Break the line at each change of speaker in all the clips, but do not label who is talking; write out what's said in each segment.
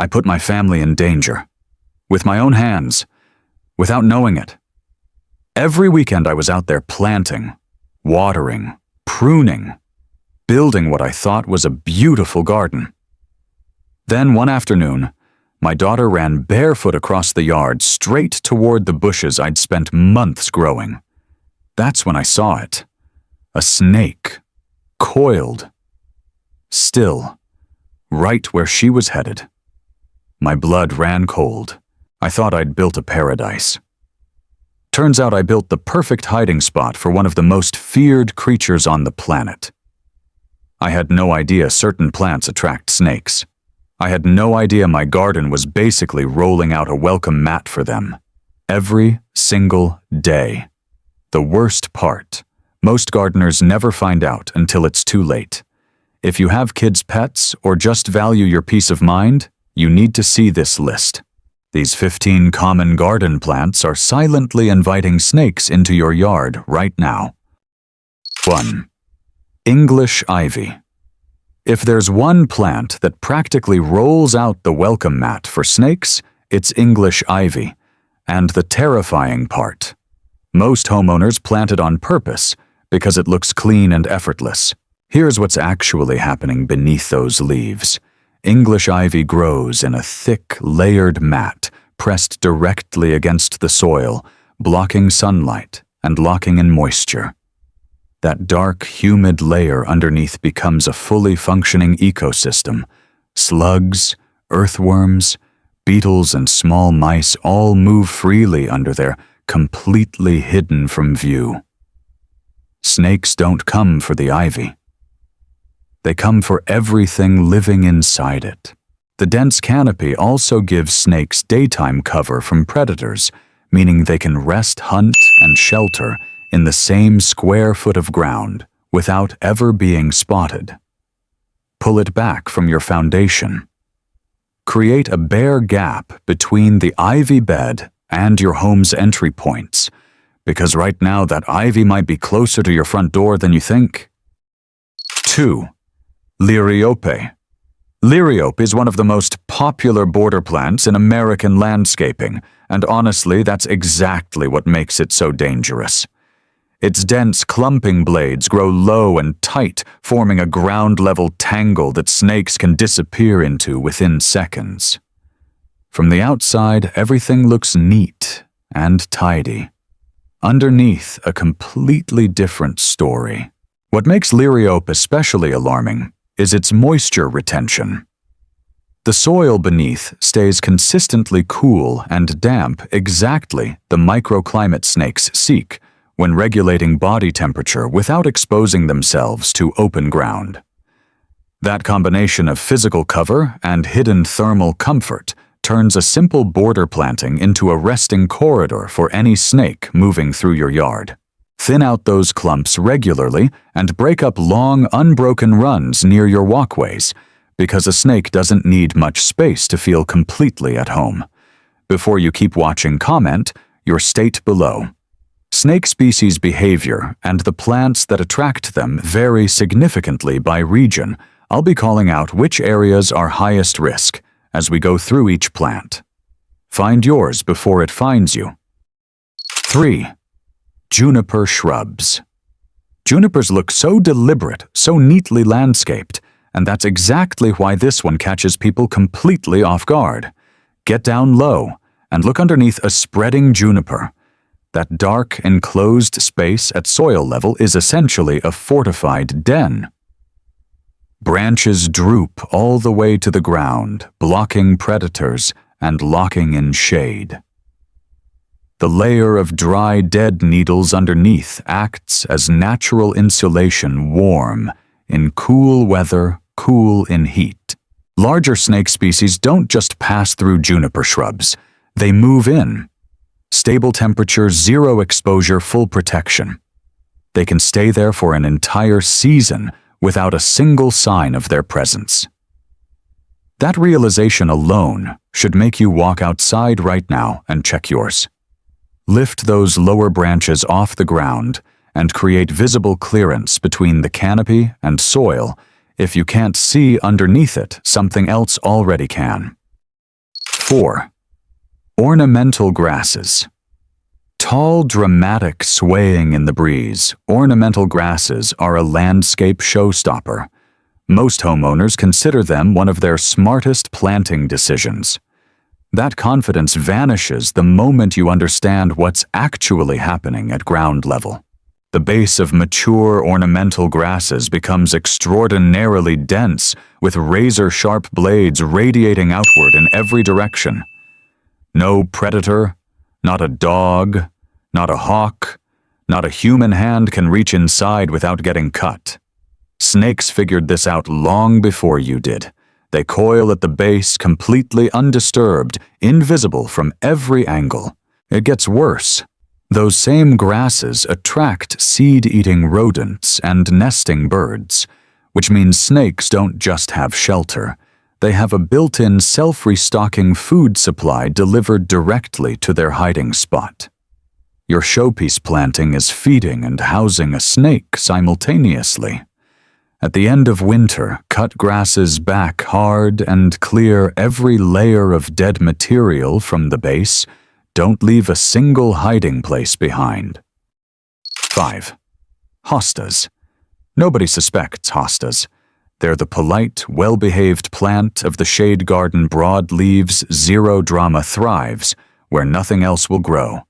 I put my family in danger. With my own hands, without knowing it. Every weekend I was out there planting, watering, pruning, building what I thought was a beautiful garden. Then one afternoon, my daughter ran barefoot across the yard straight toward the bushes I'd spent months growing. That's when I saw it. A snake, coiled, still, right where she was headed. My blood ran cold. I thought I'd built a paradise. Turns out I built the perfect hiding spot for one of the most feared creatures on the planet. I had no idea certain plants attract snakes. I had no idea my garden was basically rolling out a welcome mat for them. Every single day. The worst part, most gardeners never find out until it's too late. If you have kids' pets or just value your peace of mind, you need to see this list. These 15 common garden plants are silently inviting snakes into your yard right now. 1. English ivy. If there's one plant that practically rolls out the welcome mat for snakes, it's English ivy. And the terrifying part. Most homeowners plant it on purpose because it looks clean and effortless. Here's what's actually happening beneath those leaves. English ivy grows in a thick, layered mat pressed directly against the soil, blocking sunlight and locking in moisture. That dark, humid layer underneath becomes a fully functioning ecosystem. Slugs, earthworms, beetles, and small mice all move freely under there, completely hidden from view. Snakes don't come for the ivy. They come for everything living inside it. The dense canopy also gives snakes daytime cover from predators, meaning they can rest, hunt, and shelter in the same square foot of ground without ever being spotted. Pull it back from your foundation. Create a bare gap between the ivy bed and your home's entry points, because right now that ivy might be closer to your front door than you think. 2. Liriope. Liriope is one of the most popular border plants in American landscaping, and honestly, that's exactly what makes it so dangerous. Its dense, clumping blades grow low and tight, forming a ground-level tangle that snakes can disappear into within seconds. From the outside, everything looks neat and tidy. Underneath, a completely different story. What makes Liriope especially alarming is its moisture retention. The soil beneath stays consistently cool and damp, exactly the microclimate snakes seek when regulating body temperature without exposing themselves to open ground. That combination of physical cover and hidden thermal comfort turns a simple border planting into a resting corridor for any snake moving through your yard. Thin out those clumps regularly and break up long, unbroken runs near your walkways, because a snake doesn't need much space to feel completely at home. Before you keep watching, comment your state below. Snake species behavior and the plants that attract them vary significantly by region. I'll be calling out which areas are highest risk as we go through each plant. Find yours before it finds you. 3. Juniper shrubs. Junipers look so deliberate, so neatly landscaped, and that's exactly why this one catches people completely off guard. Get down low and look underneath a spreading juniper. That dark, enclosed space at soil level is essentially a fortified den. Branches droop all the way to the ground, blocking predators and locking in shade. The layer of dry, dead needles underneath acts as natural insulation, warm in cool weather, cool in heat. Larger snake species don't just pass through juniper shrubs, they move in. Stable temperature, zero exposure, full protection. They can stay there for an entire season without a single sign of their presence. That realization alone should make you walk outside right now and check yours. Lift those lower branches off the ground and create visible clearance between the canopy and soil. If you can't see underneath it, something else already can. 4. Ornamental grasses. Tall, dramatic swaying in the breeze, ornamental grasses are a landscape showstopper. Most homeowners consider them one of their smartest planting decisions. That confidence vanishes the moment you understand what's actually happening at ground level. The base of mature ornamental grasses becomes extraordinarily dense, with razor-sharp blades radiating outward in every direction. No predator, not a dog, not a hawk, not a human hand can reach inside without getting cut. Snakes figured this out long before you did. They coil at the base completely undisturbed, invisible from every angle. It gets worse. Those same grasses attract seed-eating rodents and nesting birds, which means snakes don't just have shelter. They have a built-in self-restocking food supply delivered directly to their hiding spot. Your showpiece planting is feeding and housing a snake simultaneously. At the end of winter, cut grasses back hard and clear every layer of dead material from the base. Don't leave a single hiding place behind. 5. Hostas. Nobody suspects hostas. They're the polite, well-behaved plant of the shade garden broadleaves zero-drama thrives, where nothing else will grow.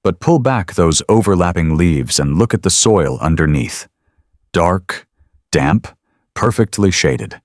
But pull back those overlapping leaves and look at the soil underneath. Dark, damp, perfectly shaded.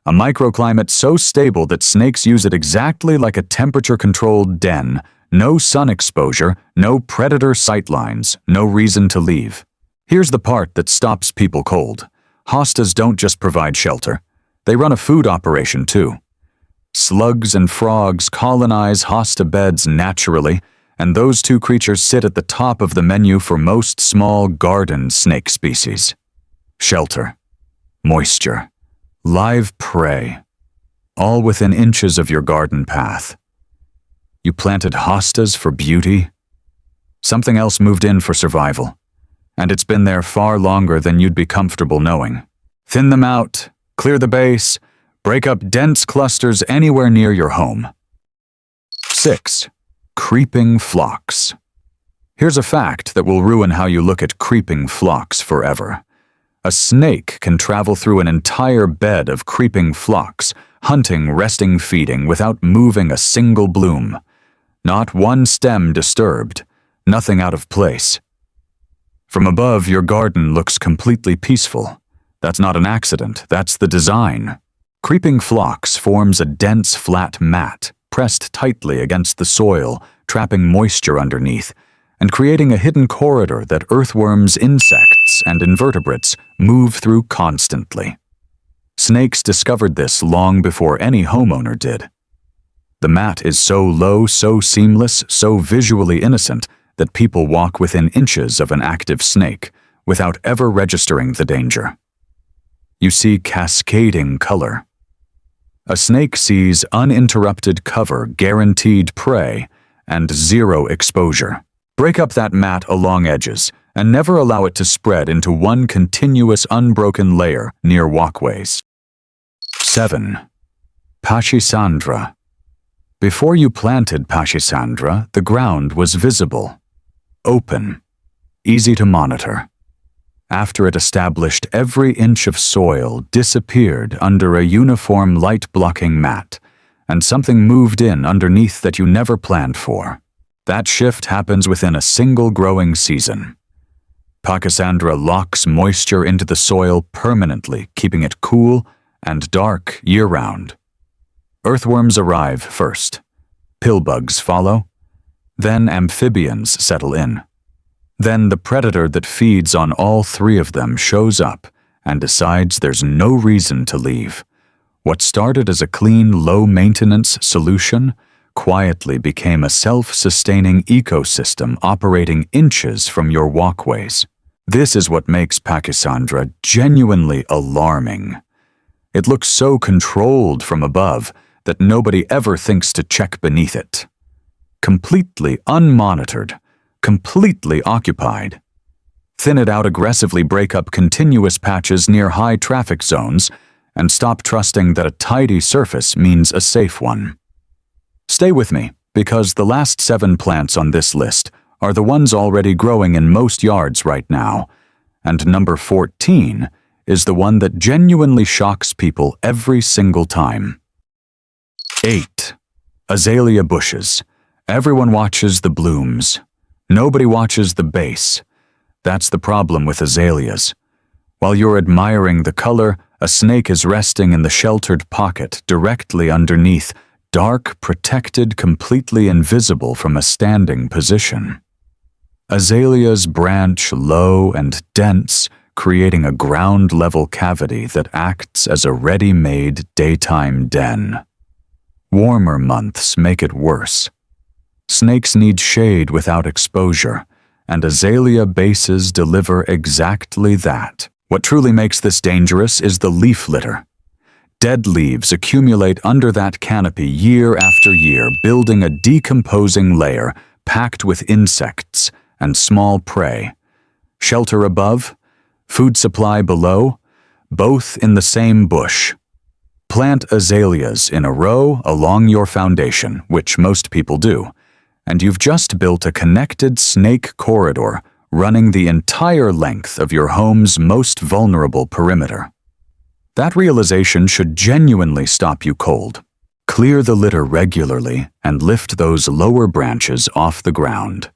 A microclimate so stable that snakes use it exactly like a temperature-controlled den. No sun exposure, no predator sightlines, no reason to leave. Here's the part that stops people cold. Hostas don't just provide shelter. They run a food operation too. Slugs and frogs colonize hosta beds naturally, and those two creatures sit at the top of the menu for most small garden snake species. Shelter, moisture, live prey, all within inches of your garden path. You planted hostas for beauty. Something else moved in for survival, and it's been there far longer than you'd be comfortable knowing. Thin them out, clear the base, break up dense clusters anywhere near your home. 6. Creeping flocks. Here's a fact that will ruin how you look at creeping flocks forever. A snake can travel through an entire bed of creeping flocks, hunting, resting, feeding, without moving a single bloom. Not one stem disturbed, nothing out of place. From above, your garden looks completely peaceful. That's not an accident, that's the design. Creeping flocks forms a dense, flat mat, pressed tightly against the soil, trapping moisture underneath, and creating a hidden corridor that earthworms, insects, and invertebrates move through constantly. Snakes discovered this long before any homeowner did. The mat is so low, so seamless, so visually innocent that people walk within inches of an active snake without ever registering the danger. You see cascading color. A snake sees uninterrupted cover, guaranteed prey, and zero exposure. Break up that mat along edges and never allow it to spread into one continuous unbroken layer near walkways. 7. Pachysandra. Before you planted Pachysandra, the ground was visible, open, easy to monitor. After it established, every inch of soil disappeared under a uniform light-blocking mat, and something moved in underneath that you never planned for. That shift happens within a single growing season. Pachysandra locks moisture into the soil permanently, keeping it cool and dark year-round. Earthworms arrive first. Pillbugs follow. Then amphibians settle in. Then the predator that feeds on all three of them shows up and decides there's no reason to leave. What started as a clean, low-maintenance solution quietly became a self-sustaining ecosystem operating inches from your walkways. This is what makes Pachysandra genuinely alarming. It looks so controlled from above that nobody ever thinks to check beneath it. Completely unmonitored, completely occupied. Thin it out aggressively, break up continuous patches near high traffic zones, and stop trusting that a tidy surface means a safe one. Stay with me, because the last 7 plants on this list are the ones already growing in most yards right now, and number 14 is the one that genuinely shocks people every single time. 8. Azalea bushes. Everyone watches the blooms. Nobody watches the base. That's the problem with azaleas. While you're admiring the color, a snake is resting in the sheltered pocket directly underneath, dark, protected, completely invisible from a standing position. Azaleas branch low and dense, creating a ground-level cavity that acts as a ready-made daytime den. Warmer months make it worse. Snakes need shade without exposure, and azalea bases deliver exactly that. What truly makes this dangerous is the leaf litter. Dead leaves accumulate under that canopy year after year, building a decomposing layer packed with insects and small prey. Shelter above, food supply below, both in the same bush. Plant azaleas in a row along your foundation, which most people do, and you've just built a connected snake corridor running the entire length of your home's most vulnerable perimeter. That realization should genuinely stop you cold. Clear the litter regularly and lift those lower branches off the ground.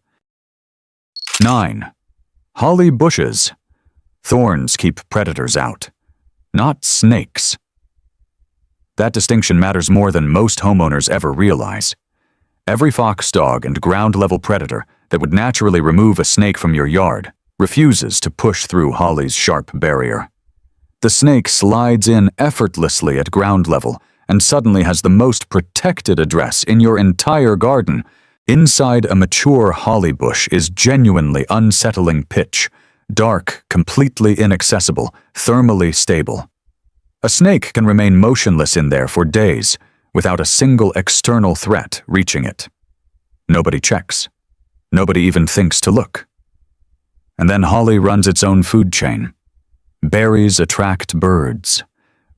9. Holly bushes. Thorns keep predators out, not snakes. That distinction matters more than most homeowners ever realize. Every fox dog and ground-level predator that would naturally remove a snake from your yard refuses to push through holly's sharp barrier. The snake slides in effortlessly at ground level and suddenly has the most protected address in your entire garden. Inside a mature holly bush is genuinely unsettling pitch, dark, completely inaccessible, thermally stable. A snake can remain motionless in there for days without a single external threat reaching it. Nobody checks. Nobody even thinks to look. And then holly runs its own food chain. Berries attract birds.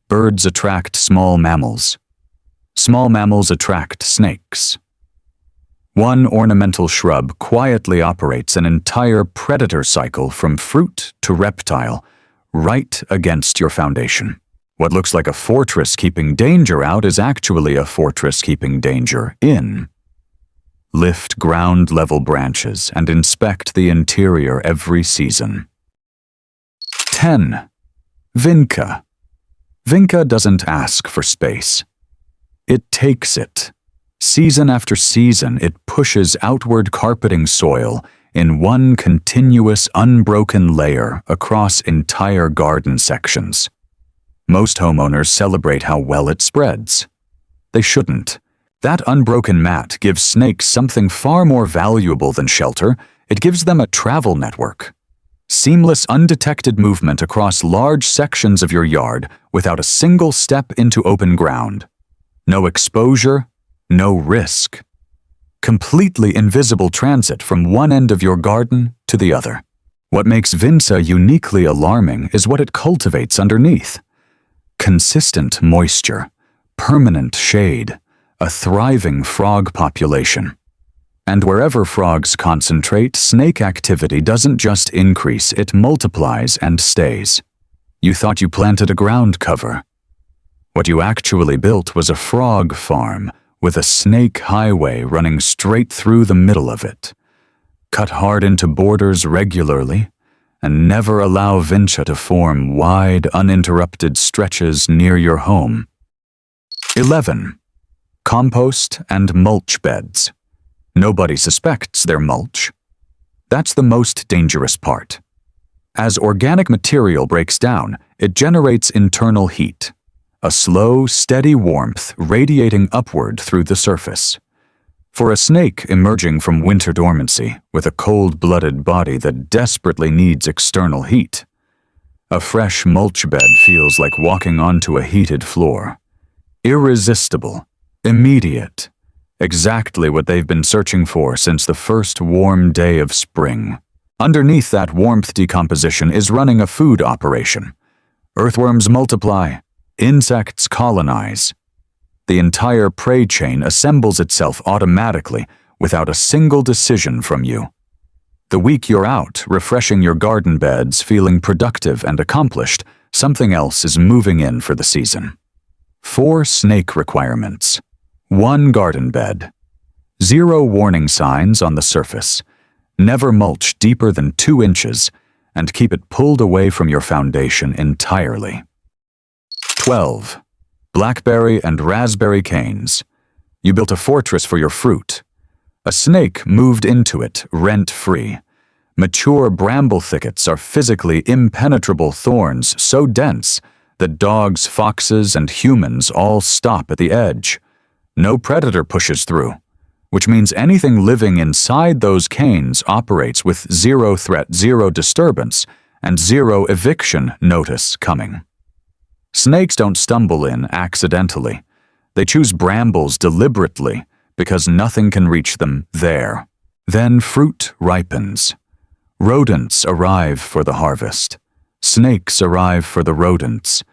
Birds attract small mammals. Small mammals attract snakes. One ornamental shrub quietly operates an entire predator cycle from fruit to reptile, right against your foundation. What looks like a fortress keeping danger out is actually a fortress keeping danger in. Lift ground-level branches and inspect the interior every season. 10. Vinca. Vinca doesn't ask for space. It takes it. Season after season, it pushes outward carpeting soil in one continuous, unbroken layer across entire garden sections. Most homeowners celebrate how well it spreads. They shouldn't. That unbroken mat gives snakes something far more valuable than shelter. It gives them a travel network. Seamless, undetected movement across large sections of your yard without a single step into open ground. No exposure, no risk. Completely invisible transit from one end of your garden to the other. What makes Vinca uniquely alarming is what it cultivates underneath. Consistent moisture, permanent shade, a thriving frog population. And wherever frogs concentrate, snake activity doesn't just increase, it multiplies and stays. You thought you planted a ground cover. What you actually built was a frog farm with a snake highway running straight through the middle of it. Cut hard into borders regularly, and never allow Vinca to form wide, uninterrupted stretches near your home. 11. Compost and mulch beds. Nobody suspects they're mulch. That's the most dangerous part. As organic material breaks down, it generates internal heat, a slow, steady warmth radiating upward through the surface. For a snake emerging from winter dormancy with a cold-blooded body that desperately needs external heat, a fresh mulch bed feels like walking onto a heated floor. Irresistible, immediate, exactly what they've been searching for since the first warm day of spring. Underneath that warmth decomposition is running a food operation. Earthworms multiply, insects colonize. The entire prey chain assembles itself automatically without a single decision from you. The week you're out, refreshing your garden beds, feeling productive and accomplished, something else is moving in for the season. 4 snake requirements. 1 garden bed. 0 warning signs on the surface. Never mulch deeper than 2 inches, and keep it pulled away from your foundation entirely. 12. Blackberry and raspberry canes. You built a fortress for your fruit. A snake moved into it, rent-free. Mature bramble thickets are physically impenetrable thorns so dense that dogs, foxes, and humans all stop at the edge. No predator pushes through, which means anything living inside those canes operates with 0 threat, 0 disturbance, and 0 eviction notice coming. Snakes don't stumble in accidentally. They choose brambles deliberately because nothing can reach them there. Then fruit ripens. Rodents arrive for the harvest. Snakes arrive for the rodents.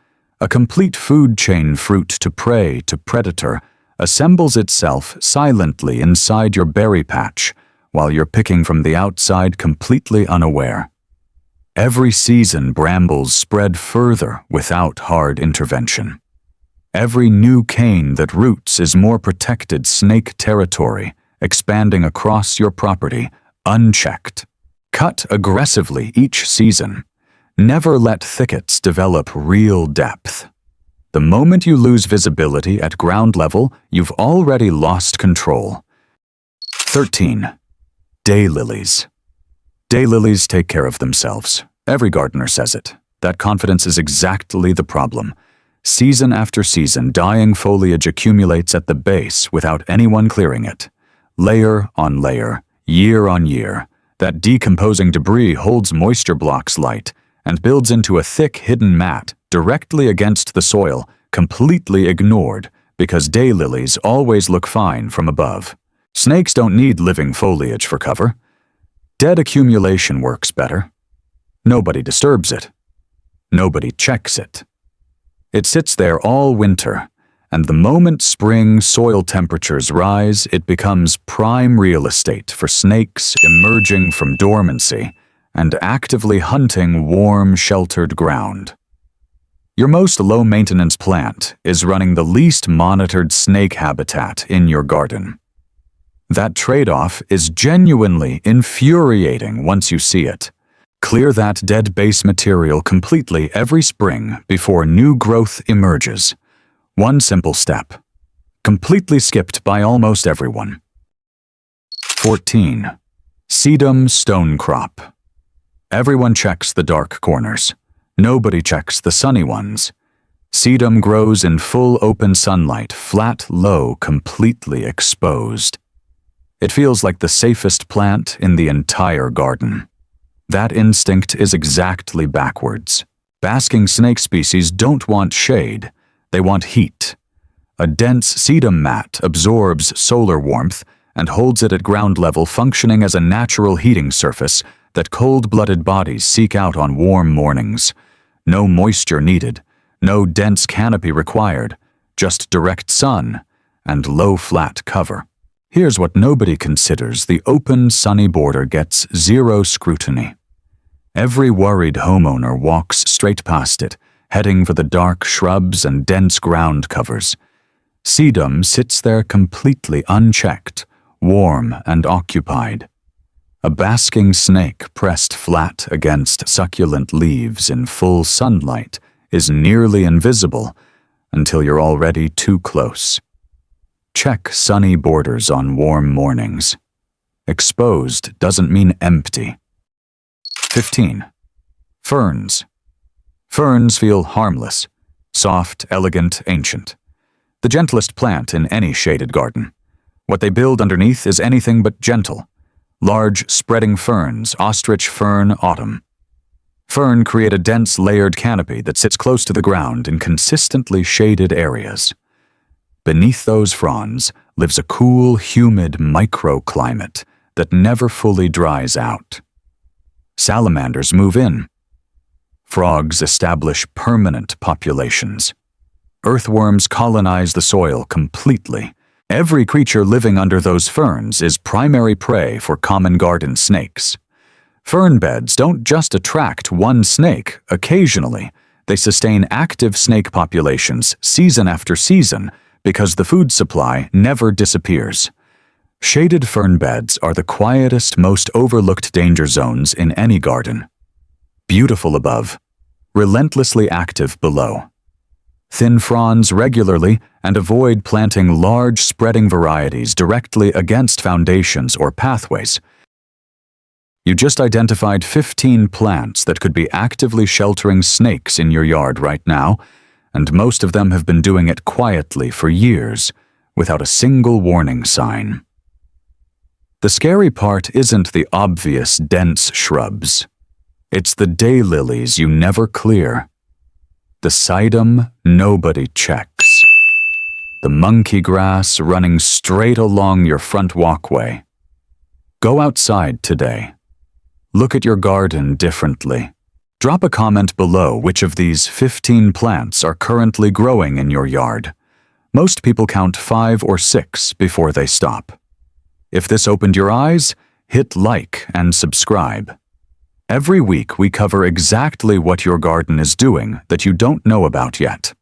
A complete food chain, fruit to prey to predator, assembles itself silently inside your berry patch while you're picking from the outside completely unaware. Every season, brambles spread further without hard intervention. Every new cane that roots is more protected snake territory, expanding across your property, unchecked. Cut aggressively each season. Never let thickets develop real depth. The moment you lose visibility at ground level, you've already lost control. 13. Daylilies. Daylilies take care of themselves. Every gardener says it. That confidence is exactly the problem. Season after season, dying foliage accumulates at the base without anyone clearing it. Layer on layer, year on year, that decomposing debris holds moisture blocks light and builds into a thick hidden mat directly against the soil, completely ignored because daylilies always look fine from above. Snakes don't need living foliage for cover. Dead accumulation works better. Nobody disturbs it. Nobody checks it. It sits there all winter, and the moment spring soil temperatures rise, it becomes prime real estate for snakes emerging from dormancy and actively hunting warm, sheltered ground. Your most low-maintenance plant is running the least monitored snake habitat in your garden. That trade-off is genuinely infuriating once you see it. Clear that dead base material completely every spring before new growth emerges. One simple step, completely skipped by almost everyone. 14. Sedum stone crop. Everyone checks the dark corners. Nobody checks the sunny ones. Sedum grows in full open sunlight, flat, low, completely exposed. It feels like the safest plant in the entire garden. That instinct is exactly backwards. Basking snake species don't want shade. They want heat. A dense sedum mat absorbs solar warmth and holds it at ground level, functioning as a natural heating surface that cold-blooded bodies seek out on warm mornings. No moisture needed, no dense canopy required, just direct sun and low flat cover. Here's what nobody considers: the open, sunny border gets 0 scrutiny. Every worried homeowner walks straight past it, heading for the dark shrubs and dense ground covers. Sedum sits there completely unchecked, warm and occupied. A basking snake pressed flat against succulent leaves in full sunlight is nearly invisible until you're already too close. Check sunny borders on warm mornings. Exposed doesn't mean empty. 15. Ferns. Ferns feel harmless, soft, elegant, ancient. The gentlest plant in any shaded garden. What they build underneath is anything but gentle. Large, spreading ferns, ostrich fern, autumn. Fern create a dense, layered canopy that sits close to the ground in consistently shaded areas. Beneath those fronds lives a cool, humid microclimate that never fully dries out. Salamanders move in. Frogs establish permanent populations. Earthworms colonize the soil completely. Every creature living under those ferns is primary prey for common garden snakes. Fern beds don't just attract one snake occasionally. They sustain active snake populations season after season because the food supply never disappears. Shaded fern beds are the quietest, most overlooked danger zones in any garden. Beautiful above, relentlessly active below. Thin fronds regularly and avoid planting large spreading varieties directly against foundations or pathways. You just identified 15 plants that could be actively sheltering snakes in your yard right now, and most of them have been doing it quietly for years, without a single warning sign. The scary part isn't the obvious dense shrubs. It's the daylilies you never clear. The sedum nobody checks. The monkey grass running straight along your front walkway. Go outside today. Look at your garden differently. Drop a comment below which of these 15 plants are currently growing in your yard. Most people count 5 or 6 before they stop. If this opened your eyes, hit like and subscribe. Every week we cover exactly what your garden is doing that you don't know about yet.